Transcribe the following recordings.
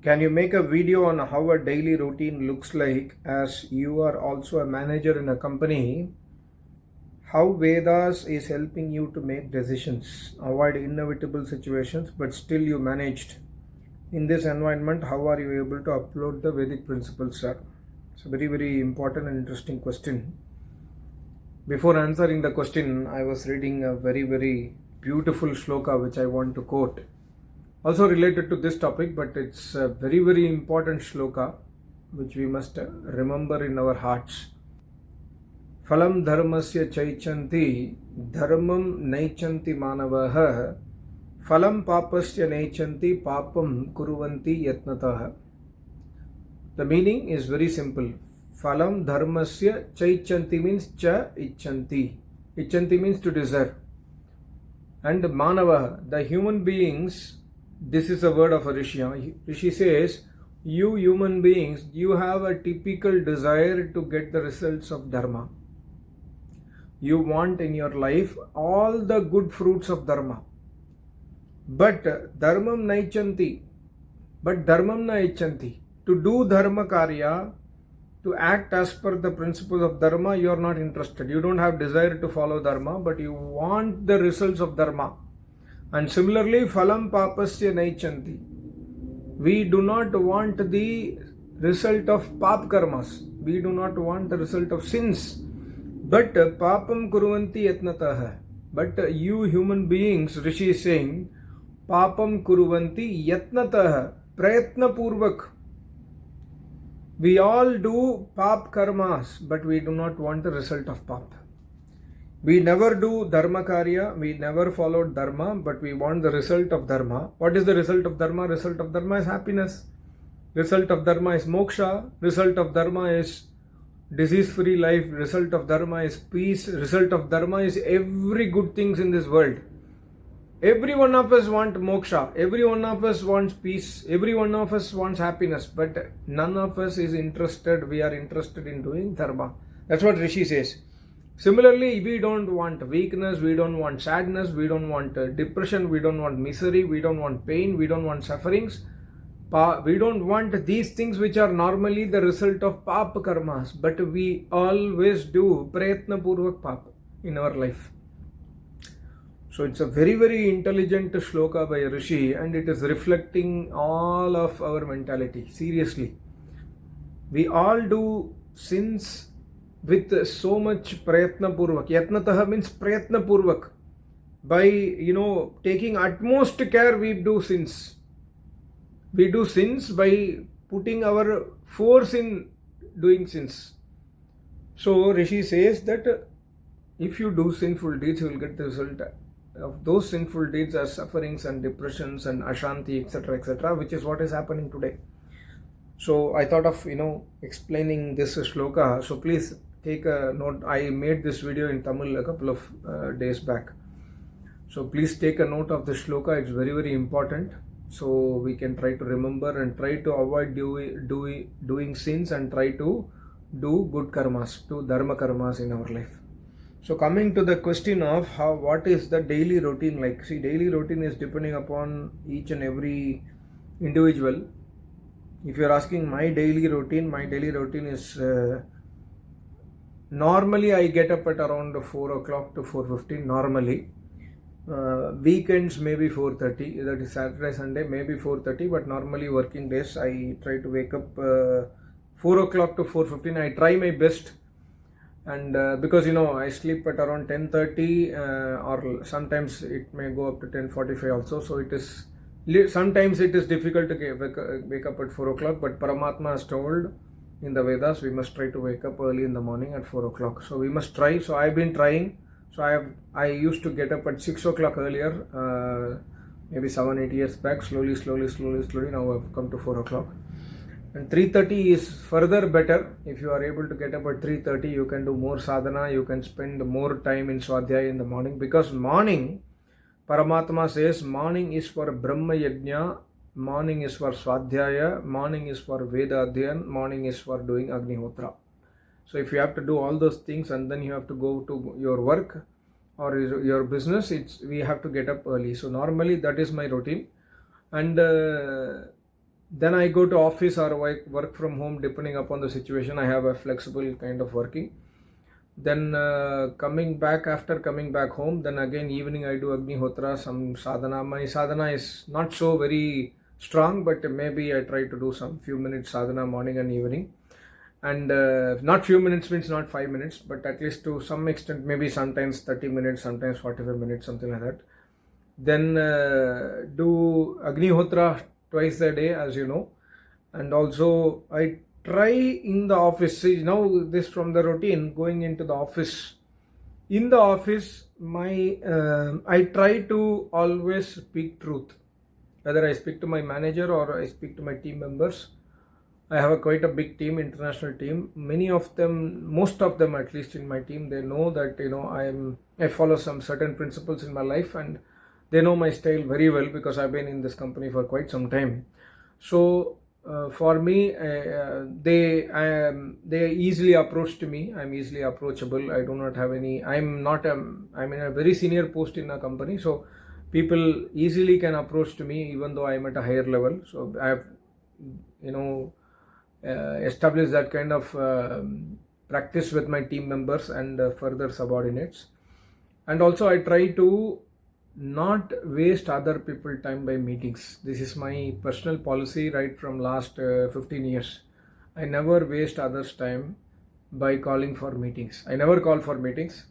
Can you make a video on how a daily routine looks like, as you are also a manager in a company? How Vedas is helping you to make decisions, avoid inevitable situations, but still you managed. In this environment, how are you able to upload the Vedic principles, sir? It's a very, very important and interesting question. Before answering the question, I was reading a very, very beautiful shloka which I want to quote. Also related to this topic, but it's a very, very important shloka which we must remember in our hearts. Phalam dharmasya chaichanti dharmam naichanti manavaha phalam papasya naichanti papam kuruvanti yatnataha. The meaning is very simple. Phalam dharmasya chaichanti means cha ichanti. Ichanti means to desire. And manava, the human beings, this is a word of a Rishi. Rishi says, you human beings, you have a typical desire to get the results of Dharma. You want in your life all the good fruits of Dharma. But Dharmam naichanti. But Dharmam naichanti. To do Dharma Karya, to act as per the principles of Dharma, you are not interested. You don't have desire to follow Dharma, but you want the results of Dharma. And similarly, phalam papasya naichanti. We do not want the result of pap karmas. We do not want the result of sins. But papam kuruvanti yatnataha. But you human beings, Rishi is saying, papam kuruvanti yatnataha. Prayatna purvak. We all do pap karmas, but we do not want the result of pap. We never do dharma karya, we never followed dharma, but we want the result of dharma. What is the result of dharma? Result of dharma is happiness. Result of dharma is moksha. Result of dharma is disease-free life. Result of dharma is peace. Result of dharma is every good things in this world. Every one of us wants moksha. Every one of us wants peace. Every one of us wants happiness. But none of us is interested. We are interested in doing dharma. That's what Rishi says. Similarly, we don't want weakness. We don't want sadness. We don't want depression. We don't want misery. We don't want pain. We don't want sufferings. We don't want these things which are normally the result of pap karmas. But we always do prayatna purvak pap in our life. So it's a very, very intelligent shloka by Rishi, and it is reflecting all of our mentality. Seriously. We all do sins with so much prayatna purvak. Yatnataha means prayatna purvak. By, taking utmost care, we do sins. We do sins by putting our force in doing sins. So Rishi says that if you do sinful deeds, you will get the result of those sinful deeds as sufferings and depressions and ashanti, etc., which is what is happening today. So I thought of, explaining this shloka. So please take a note. I made this video in Tamil a couple of days back. So please take a note of the shloka. It's very, very important. So we can try to remember and try to avoid doing sins and try to do good karmas, do dharma karmas in our life. So coming to the question of what is the daily routine like? See, daily routine is depending upon each and every individual. If you are asking my daily routine is normally I get up at around 4 o'clock to 4:15 normally. Weekends maybe 4:30, that is Saturday, Sunday maybe 4:30, but normally working days I try to wake up 4 o'clock to 4:15. I try my best, and because I sleep at around 10:30 or sometimes it may go up to 10:45 also, so it is sometimes it is difficult to wake up at 4 o'clock, but Paramatma has told in the Vedas we must try to wake up early in the morning at 4 o'clock. So we must try. So I've been trying. So I used to get up at 6 o'clock earlier, maybe 7-8 years back. Slowly, now I've come to 4 o'clock. And 3:30 is further better. If you are able to get up at 3:30, you can do more sadhana, you can spend more time in Swadhyaya in the morning. Because morning, Paramatma says, morning is for Brahma Yajna, morning is for Swadhyaya, morning is for Veda Adhyan, morning is for doing Agnihotra. So if you have to do all those things and then you have to go to your work or your business, we have to get up early. So normally that is my routine. And Then I go to office or work from home depending upon the situation. I have a flexible kind of working. Then coming back, after coming back home, then again evening I do Agnihotra, some sadhana. My sadhana is not so very strong, but maybe I try to do some few minutes sadhana morning and evening. And not few minutes means not 5 minutes, but at least to some extent, maybe sometimes 30 minutes, sometimes 45 minutes, something like that. Then do Agnihotra twice a day, as you know. And also I try in the office, see now this from the routine, going into the office. In the office, I try to always speak truth. Whether I speak to my manager or I speak to my team members, I have quite a big team, international team. Many of them, most of them at least in my team, they know that I follow some certain principles in my life, and they know my style very well because I've been in this company for quite some time. So for me, they easily approach to me. I'm easily approachable. I do not have any. I'm in a very senior post in a company, so people easily can approach to me even though I'm at a higher level. So I have establish that kind of practice with my team members and further subordinates. And also I try to not waste other people time by meetings. This is my personal policy right from last 15 years. I never waste others time by calling for meetings. I never call for meetings.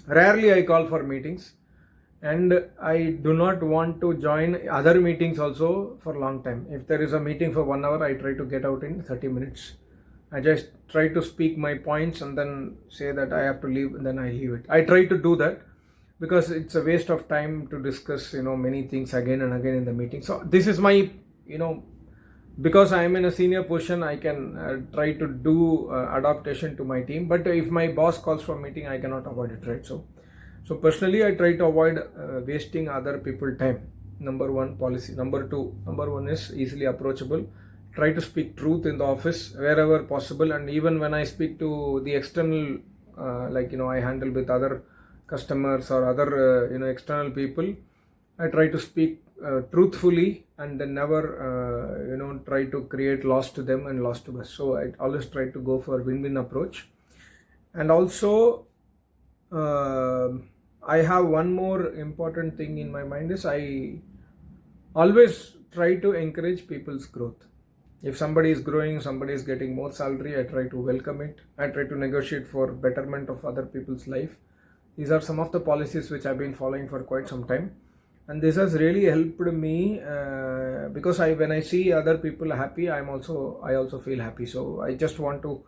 Rarely I call for meetings. And I do not want to join other meetings also for a long time. If there is a meeting for 1 hour, I try to get out in 30 minutes. I just try to speak my points and then say that I have to leave, and then I leave it. I try to do that because it's a waste of time to discuss many things again and again in the meeting. So this is my because I am in a senior position, I can try to do adaptation to my team. But if my boss calls for a meeting, I cannot avoid it, right? So personally, I try to avoid wasting other people's time. Number one policy. Number one is easily approachable. Try to speak truth in the office wherever possible, and even when I speak to the external, I handle with other customers or other external people, I try to speak truthfully and then never try to create loss to them and loss to us. So I always try to go for win-win approach. And also I have one more important thing in my mind is I always try to encourage people's growth. If somebody is growing, somebody is getting more salary, I try to welcome it. I try to negotiate for betterment of other people's life. These are some of the policies which I've been following for quite some time, and this has really helped me because when I see other people happy, I also feel happy. So I just want to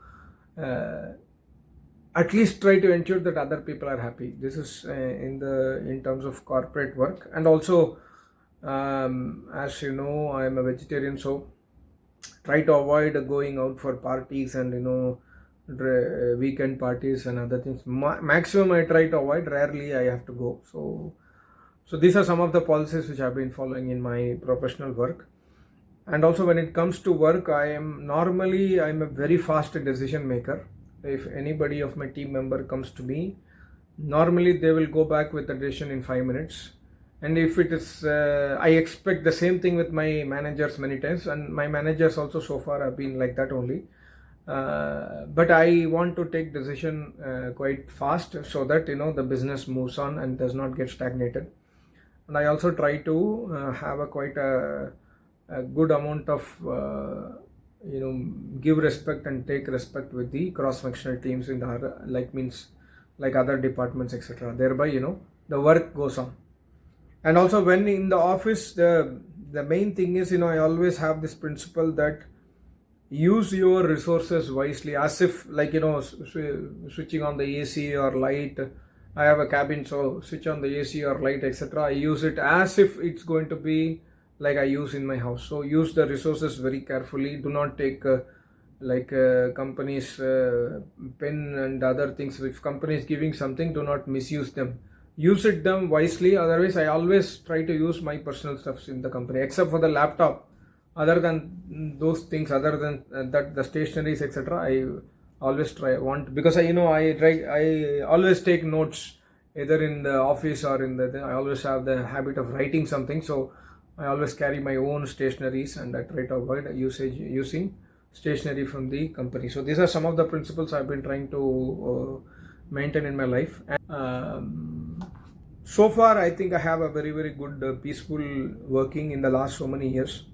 at least try to ensure that other people are happy. This is in terms of corporate work. And also as you know, I am a vegetarian, so try to avoid going out for parties and weekend parties and other things. Maximum I try to avoid. Rarely I have to go. So these are some of the policies which I've been following in my professional work. And also when it comes to work, I'm a very fast decision maker. If anybody of my team member comes to me, normally they will go back with a decision in 5 minutes. And if it is, I expect the same thing with my managers many times, and my managers also so far have been like that only. But I want to take decision quite fast so that the business moves on and does not get stagnated. And I also try to have quite a good amount of give respect and take respect with the cross-functional teams in the other, like other departments, etc. Thereby the work goes on. And also when in the office, the main thing is I always have this principle that use your resources wisely, as if switching on the AC or light. I have a cabin, so switch on the AC or light, etc. I use it as if it's going to be like I use in my house. So use the resources very carefully. Do not take companies pen and other things. If company is giving something, do not misuse them. Use them wisely. Otherwise, I always try to use my personal stuffs in the company, except for the laptop. Other than those things, other than that, the stationaries, etc. I always because I always take notes either in the office or I always have the habit of writing something. So I always carry my own stationaries, and I try to avoid using stationery from the company. So these are some of the principles I've been trying to maintain in my life. And so far, I think I have a very, very good, peaceful working in the last so many years.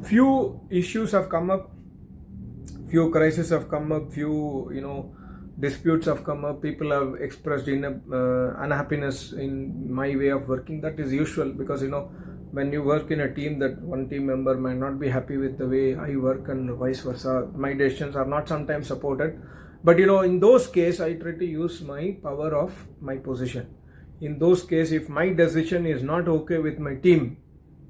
Few issues have come up, few crises have come up, few disputes have come up. People have expressed unhappiness in my way of working. That is usual, because when you work in a team, that one team member might not be happy with the way I work, and vice versa. My decisions are not sometimes supported. But in those cases, I try to use my power of my position. In those cases, if my decision is not okay with my team,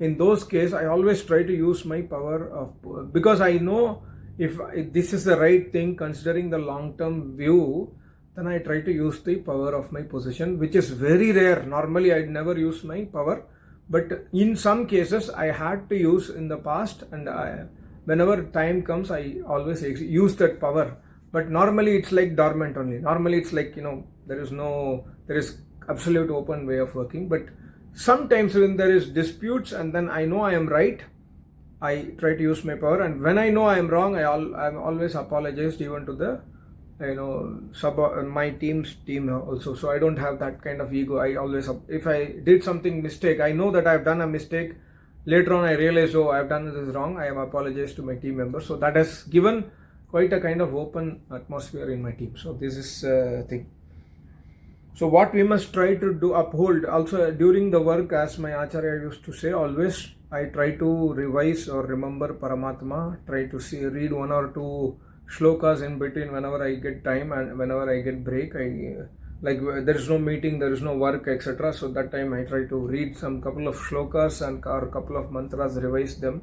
in those cases, I always try to use my power of, because I know if this is the right thing considering the long-term view, then I try to use the power of my position, which is very rare. Normally, I never use my power, but in some cases, I had to use in the past, and whenever time comes, I always use that power. But normally, it's like dormant only. Normally, it's like there is absolute open way of working. But sometimes when there is disputes, and then I know I am right, I try to use my power, and when I know I am wrong, I'm always apologized even to the my team's team also. So I don't have that kind of ego. I always, if I did something mistake, I know that I've done a mistake. Later on, I realize, I've done this wrong. I have apologized to my team members. So that has given quite a kind of open atmosphere in my team. So this is a thing. So what we must try to uphold also during the work, as my Acharya used to say, always I try to revise or remember Paramatma, try to read one or two shlokas in between whenever I get time and whenever I get break. There is no meeting, there is no work, etc. So that time I try to read some couple of shlokas or couple of mantras, revise them,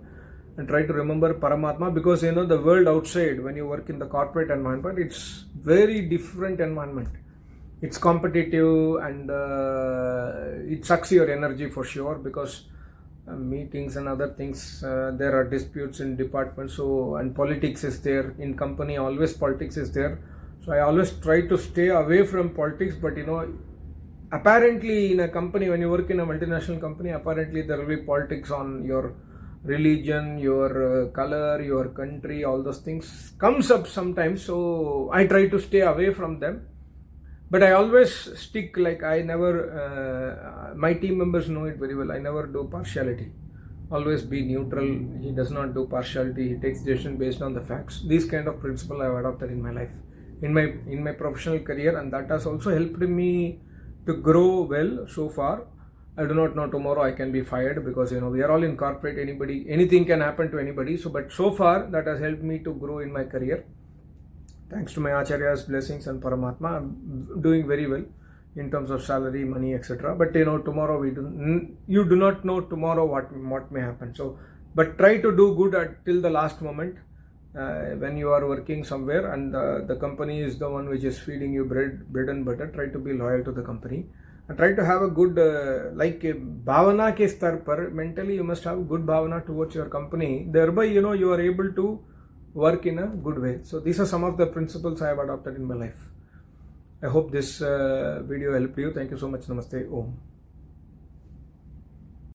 and try to remember Paramatma, because the world outside, when you work in the corporate environment, it's very different environment. It's competitive, and it sucks your energy for sure, because meetings and other things, there are disputes in departments, and politics is there in company. Always politics is there. So I always try to stay away from politics. But apparently in a company, when you work in a multinational company, apparently there will be politics on your religion, your color, your country. All those things comes up sometimes. So I try to stay away from them. But I always stick, I never, my team members know it very well, I never do partiality. Always be neutral. He does not do partiality. He takes decision based on the facts. These kind of principle I have adopted in my life, in my professional career, and that has also helped me to grow well so far. I do not know, tomorrow I can be fired, because we are all in corporate. Anything can happen to anybody. But so far that has helped me to grow in my career. Thanks to my Acharya's blessings and Paramatma, I'm doing very well in terms of salary, money, etc. But tomorrow you do not know tomorrow what may happen. So, but try to do good till the last moment when you are working somewhere, and the company is the one which is feeding you bread and butter. Try to be loyal to the company, and try to have a good bhavana ke star par, mentally you must have good bhavana towards your company. Thereby you are able to work in a good way. So these are some of the principles I have adopted in my life. I hope this video helped you. Thank you so much. Namaste. Om.